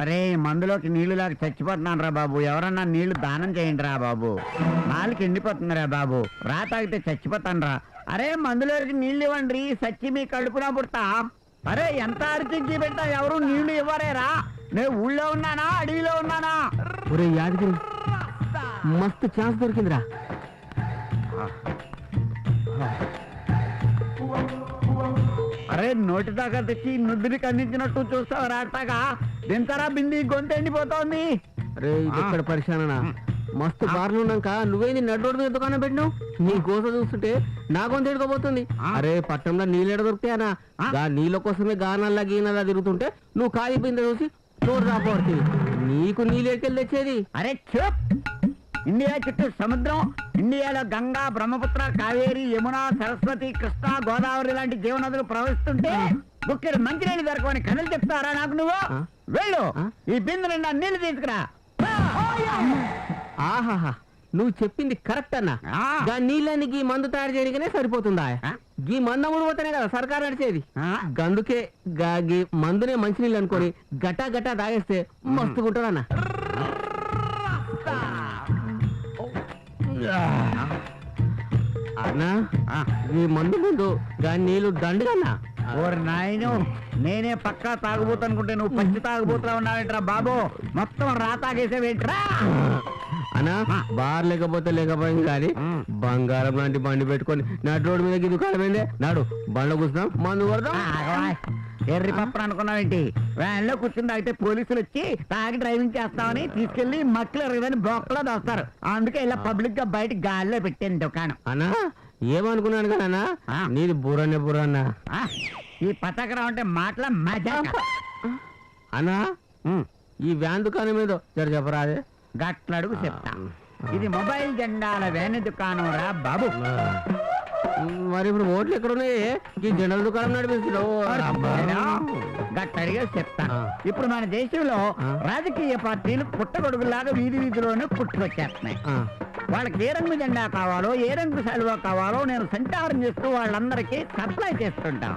అరే మందులోకి నీళ్లు లాగా చచ్చిపోతున్నాను రా బాబు, ఎవరన్నా నీళ్లు దానం చేయండి రా బాబు, నాలుగు ఎండిపోతుంది రా బాబు, రా తాగితే చచ్చిపోతాను రా. అరే మందులోకి నీళ్లు ఇవ్వండి, సచ్చి మీ కడుపున పుడతా. అరే ఎంత అరిచి పెట్టా, ఎవరు నీళ్లు ఇవ్వరేరా? నేను ఊళ్ళో ఉన్నానా అడవిలో ఉన్నానా? ఒరే యాదగిరి, మస్తు ఛాన్స్ దొరికిందిరా. అరే నోటి దాకా తెచ్చి నుద్దురికి అందించినట్టు చూస్తావు రాటాగా, దింతరా బింది గొంతు ఎండిపోతోంది. అరే ఇక్కడ పరిశాననా, మస్తు బార్లు ఉన్నాక నువ్వేంది నడు రోడ్డు మీద దుకాణం పెట్టినావు? నీ గోస చూస్తుంటే నా గొంతు ఎడుకోబోతుంది. అరే పట్టణంలో నీళ్ళెడ దొరుకుతాయనా? గా నీళ్ళ కోసమే గానాల్లా గీనల్లా తిరుగుతుంటే నువ్వు ఖాళీ బిందె చూసి చోటు రాపోతుంది. నీకు నీళ్ళెక్కలు తెచ్చేది? అరే చూప్, ఇండియా చుట్టూ సముద్రం, ఇండియాలో గంగా, బ్రహ్మపుత్ర, కావేరి, యమున, సరస్వతి, కృష్ణ, గోదావరి లాంటి జీవనదులు ప్రవహిస్తుంటే బుక్కెడు మంచినీళ్ళు దొరకమని కథలు చెప్తారా నాకు? నువ్వు వెళ్ళు, ఈ బిందె నిండా నీళ్లు తీసుకురా. ఆహాహా, నువ్వు చెప్పింది కరెక్ట్ అన్నా. గా నీళ్ళని గీ మందు తయారు చేయడానికనే సరిపోతుందా? గీ మందు అమ్ముడు పోతేనే కదా సర్కారు నడిచేది. గందుకే గీ మందునే మంచినీళ్ళు అనుకొని గటా గటా తాగేస్తే మస్తుకుంటారన్నా. అన్నా ఈ మందు ముందు గా నీళ్ళు దండుగన్నా. ఓరి నాయను, నేనే పక్కా తాగుబోతు అనుకుంటే నువ్వు పచ్చి తాగుబోతున్నా ఉన్నావేంట్రా బాబు? మొత్తం రా తాగేసేవేంట్రా? అన్నా బార్ లేకపోయింది కానీ బంగారం లాంటి బండి పెట్టుకొని నడు రోడ్డు మీద దుకాణమైందే. నాడు బండ్లో కూర్చున్నాం, మందు కొడదాం. ఎర్రి పప్పని అనుకున్నావేంటి? వ్యాన్ లో కూర్చుని తాగితే పోలీసులు వచ్చి తాగి డ్రైవింగ్ చేస్తామని తీసుకెళ్లి మక్కలు ఎరగదని బొక్కలో దోస్తారు. అందుకే ఇలా పబ్లిక్ గా బయట గాలిలో పెట్టాను దుకాణం. అన్నా ఏమనుకున్నాను కదా, నీది బుర్రన్నా. ఈ పతాకరావు అంటే మాటల మజా. అన్నా ఈ వ్యాన్ దుకాణం మీద చెప్పరాదే? గట్లడుగు చెప్తా. ఇది మొబైల్ జెండాల వ్యాన్ దుకాణం రా బాబు. మరి ఇప్పుడు ఓట్లు ఎక్కడ ఉన్నాయి? ఈ జెండాల దుకాణం నడిపిస్తున్నావు. గట్టడిగా చెప్తా. ఇప్పుడు మన దేశంలో రాజకీయ పార్టీలు పుట్టగొడుగులాగా వీధి వీధిలోనే పుట్టుకొచ్చేస్తున్నాయి. వాళ్ళకి ఏ రంగు జెండా కావాలో, ఏ రంగు సెలవు కావాలో నేను సంచారం చేస్తూ వాళ్ళందరికీ సప్లై చేస్తుంటా.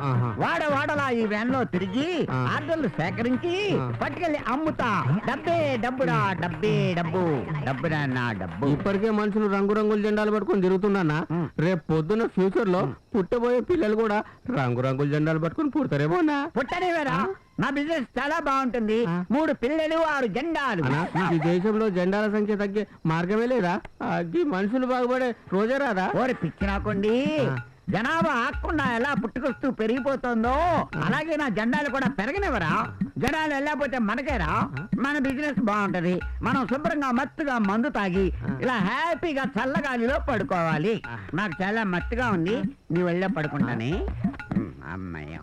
వాడలా ఈ వ్యాన్ లో తిరిగి ఆర్డర్లు సేకరించి పట్టుకెళ్ళి అమ్ముతా. డబ్బే డబ్బురా, డబ్బే డబ్బు, డబ్బురా నా డబ్బు. ఇప్పటికే మనుషులు రంగురంగుల జెండాలు పట్టుకొని తిరుగుతున్నా, రేపు పొద్దున్న ఫ్యూచర్ లో పుట్టబోయే పిల్లలు కూడా రంగురంగుల జెండాలు పట్టుకొని పుడతారేమో. పుట్టనేవేరా, నా బిజినెస్ చాలా బాగుంటుంది. 3 పిల్లలు 6 జెండాలు. ఈ దేశంలో జెండాల సంఖ్య తగ్గే మార్గమే లేదా? మనుషులు బాగుపడే రోజే రాదా? ఓరి పిచ్చి నాకండి, జనాభా ఆకుండా ఎలా పుట్టుకొస్తూ పెరిగిపోతుందో అలాగే నా జెండాలు కూడా పెరగనివరా. జనాలు వెళ్ళకపోతే మనకేరా, మన బిజినెస్ బాగుంటది. మనం శుభ్రంగా మత్తుగా మందు తాగి ఇలా హ్యాపీగా చల్లగాలిలో పడుకోవాలి. నాకు చాలా మత్తుగా ఉంది, నీ వెళ్ళే పడుకుంటానే. అమ్మయ్య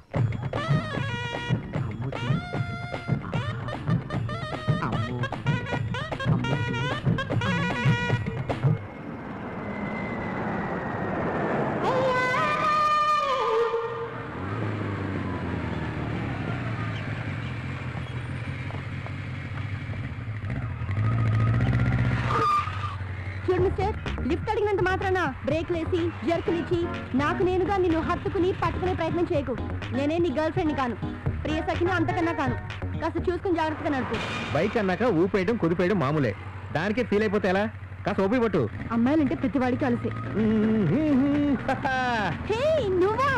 లిఫ్ట్ అడిగినంత మాత్రాన బ్రేక్ వేసి జర్కులు ఇచ్చి నాకు నేనుగా నిన్ను హత్తుకుని పట్టుకునే ప్రయత్నం చేయకు. నేనే నీ గర్ల్ ఫ్రెండ్ కాను, ప్రియ సఖిని అంతకన్నా కాను. కాస్త చూసుకుని జాగ్రత్తగా నడుపు. బైక్ అన్నాక ఊపేయడం కుదిపేయడం మామూలే, దానికి ఫీల్ అయిపోతే ఎలా? కాస్త ఓపి పట్టు. అమ్మాయిలంటే ప్రతివాడికి అలసే. హే నువ్వా?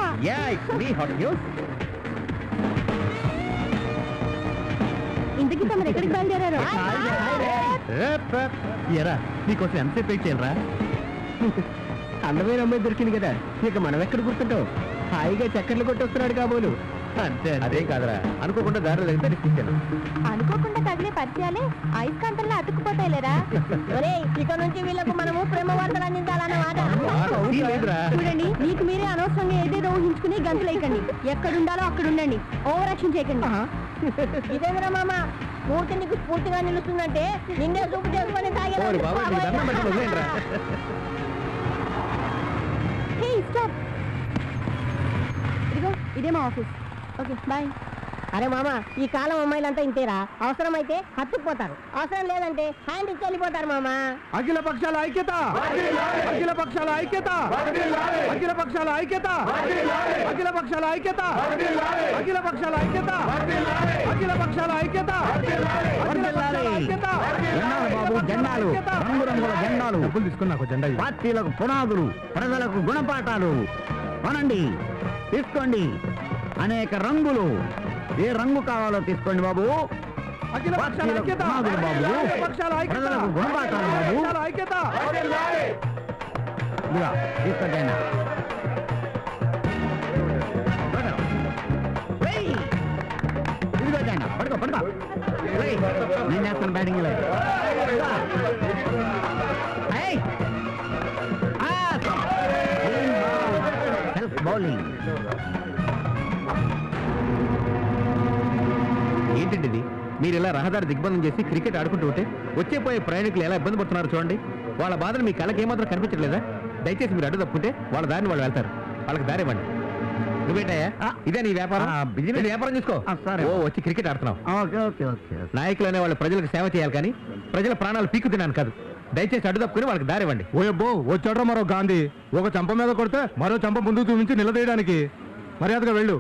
ఇంతకీ తమరు ఎక్కడికి బయలుదేరారు? నీకోసం ఎంతసేపు వెయిట్ చేయాలరా? అందమైన అమ్మాయి దొరికింది కదా, ఇక మనం ఎక్కడ గుర్తుంటావు? హాయిగా చక్కర్లు కొట్టొస్తున్నాడు కాబోలు. అంతే, అదేం కాదురా, అనుకోకుండా దారిలో తగ్గితే తీసుకొచ్చాను. అనుకోకుండా తగిలే పరిచయాలే అయస్కాంతంలో అతుక్కుపోతాయి లేరా? ఇక నుంచి వీళ్ళకు మనము ప్రేమ వార్తలు అందించాలన్నమాట. చూడండి, మీకు మీరే అనవసరంగా ఏదేదో ఊహించుకుని గంతులేకండి. ఎక్కడుండాలో అక్కడ ఉండండి, ఓవర్ యాక్షన్ చేయకండి. ఇదేంద్రా మామ, పూర్తి నీకు పూర్తిగా నిలుస్తుందంటే నిన్నే చూపు చేసుకొని ఇదిగో ఇదే మా ఆఫీస్. Okay bye. అరే మామ ఈ కాలం అమ్మాయిలంతా ఇంతేరా అవసరమైతే హత్తుకుపోతారు అవసరం లేదంటే హ్యాండ్ ఇచ్చి వెళ్ళిపోతారు మామ అఖిల పక్షాల ఐక్యత అఖిల పక్షాల ఐక్యత అఖిల పక్షాల ఐక్యత అఖిల పక్షాల ఐక్యత అఖిల పక్షాల ఐక్యత అఖిల పక్షాల ఐక్యత జెండాలు బాబు జెండాలు రంగురంగుల జెండాలు డబ్బులు తీసుకుని నాకు జెండా ఇవ్వు. పార్టీలకు పునాదులు ప్రజలకు గుణపాఠాలు కొనండి తీసుకోండి అనేక రంగులు ఏ రంగు కావాలో తీసుకోండి బాబు అఖిల పక్షాల పార్టీలకు ఐక్యత పునాదులు బాబు అఖిల పక్షాల ఐక్యత ప్రజలకు గుణపాఠాలు బాబు అఖిల పక్షాల ఐక్యత ఇదిగో, తీసుకోండి ఆయన. వెయ్. ఇదిగో జెండా. పడుకో పడుకో వెయ్. నేను చేస్తాను బ్యాటింగ్ సెల్ఫ్ బౌలింగ్ ఏంటండి ఇది? మీరు ఇలా రహదారి దిగ్బంధం చేసి క్రికెట్ ఆడుకుంటూ ఉంటే వచ్చే పోయే ప్రయాణికులు ఎలా ఇబ్బంది పడుతున్నారు చూడండి. వాళ్ళ బాధలు మీ కళ్ళకి ఏమాత్రం కనిపించట్లేదా? దయచేసి మీరు అడ్డు తప్పుకుంటే వాళ్ళ దారిని వాళ్ళు వెళ్తారు. వాళ్ళకి దారి ఇవ్వండి. నువ్వేంటయ్యా ఇదే నీ వ్యాపారం? బిజినెస్. వెళ్ళి వ్యాపారం చూసుకో. సరే. ఓ వచ్చి క్రికెట్ ఆడుతున్నావు. ఓకే ఓకే ఓకే నాయకులు అనే వాళ్ళు ప్రజలకు సేవ చేయాలి కానీ ప్రజల ప్రాణాలు పీకు తినాను కాదు. దయచేసి అడ్డు తప్పుకుని వాళ్ళకి దారి ఇవ్వండి. ఓయబ్బో వచ్చాడ్రా మరో గాంధీ ఒక చంప మీద కొడితే మరో చంప ముందుకు చూపించి నిలదీయడానికి మర్యాదగా వెళ్ళు.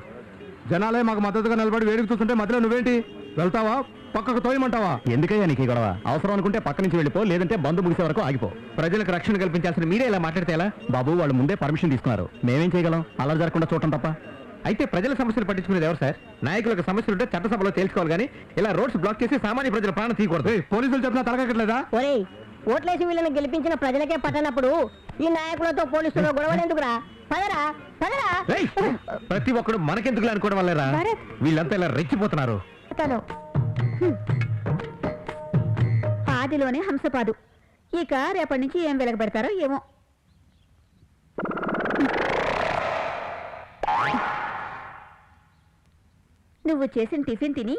జనాలే మాకు మద్దతుగా నిలబడి వేడికి చూస్తుంటే మధ్యలో నువ్వేంటి వెళ్తావా పక్కకు తోయమంటావా? ఎందుకయ్యా నీకు గొడవ? అవసరం అనుకుంటే పక్క నుంచి వెళ్ళిపో, లేదంటే బంధు ముగిసే వరకు ఆగిపో. ప్రజలకు రక్షణ కల్పించాల్సిన మీరే ఇలా మాట్లాడితే ఎలా? బాబు వాళ్ళు ముందే పర్మిషన్ తీసుకున్నారు, మేమేం చేయగలం? అలా జరగకుండా చూడటం తప్ప. అయితే ప్రజల సమస్యలు పట్టించుకునేది ఎవరు సార్? నాయకులకు సమస్యలు ఉంటే చట్టసభలో తేల్చుకోవాలి కానీ ఇలా రోడ్స్ బ్లాక్ చేసి సామాన్య ప్రజల ప్రాణం తీయకూడదు. పోలీసులు చెప్పినా తలకెక్కట్లేదా? ఒరేయ్ ఓట్లేసి వీళ్ళని గెలిపించిన ప్రజలకే పట్టనప్పుడు ఈ నాయకులతో పోలీసులు గొడవలు ఎందుకురా పదరా పదరా ఏయ్! ప్రతి ఒక్కడు మనకెందుకు అనుకోవడం వల్లేరా భరత్. వీళ్ళంతా ఇలా రెచ్చిపోతున్నారు. తను ఆదిలోనే హంసపాదు ఇక రేపటి నుంచి ఏం వెలగబెడతారో ఏమో. నువ్వు చేసిన టిఫిన్ తిని